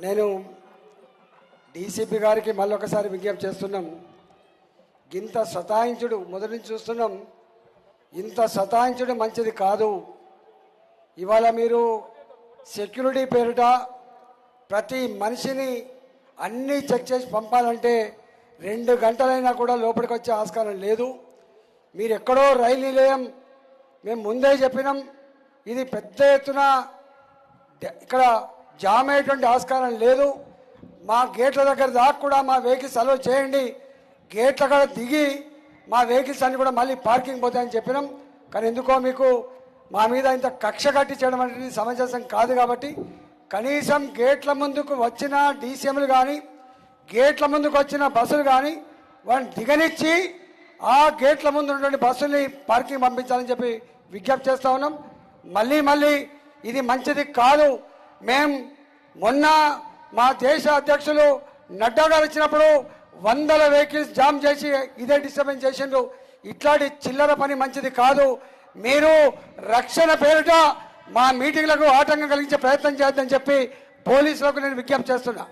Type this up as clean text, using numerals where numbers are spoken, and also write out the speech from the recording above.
నేను డీసీపీ గారికి మళ్ళొకసారి విజ్ఞప్తి చేస్తున్నాం. ఇంత సతాయించుడు మొదటి నుంచి చూస్తున్నాం. ఇంత సతాయించుడు మంచిది కాదు. ఇవాళ మీరు సెక్యూరిటీ పేరిట ప్రతి మనిషిని అన్నీ చెక్ చేసి పంపాలంటే 2 గంటలైనా కూడా లోపలికి వచ్చే ఆస్కారం లేదు. మీరు ఎక్కడో రైలు నిలయం మేము ముందే చెప్పినాం, ఇది పెద్ద ఎత్తున ఇక్కడ జామ్ అయ్యేటువంటి ఆస్కారం లేదు. మా గేట్ల దగ్గర దాకా కూడా మా వెహికల్స్ అలో చేయండి, గేట్ల కాడ దిగి మా వెహికల్స్ అన్ని కూడా మళ్ళీ పార్కింగ్ పోతాయని చెప్పినాం. కానీ ఎందుకో మీకు మా మీద ఇంత కక్ష కట్టి చేయడం అనేది సమంజసం కాదు. కాబట్టి కనీసం గేట్ల ముందుకు వచ్చిన డీసీఎంలు కానీ గేట్ల ముందుకు వచ్చిన బస్సులు కానీ వాటిని దిగనిచ్చి ఆ గేట్ల ముందు ఉన్నటువంటి బస్సుల్ని పార్కింగ్ పంపించాలని చెప్పి విజ్ఞప్తి చేస్తూ ఉన్నాం. మళ్ళీ ఇది మంచిది కాదు. మొన్న మా దేశ అధ్యక్షులు నడ్డా గారు వచ్చినప్పుడు 100 వెహికల్స్ జామ్ చేసి ఇదే డిస్టర్బెన్స్ చేసిండ్రు. ఇట్లాంటి చిల్లర పని మంచిది కాదు. మీరు రక్షణ పేరిట మా మీటింగ్లకు ఆటంకం కలిగించే ప్రయత్నం చేయొద్దని చెప్పి పోలీసులకు నేను విజ్ఞప్తి చేస్తున్నా.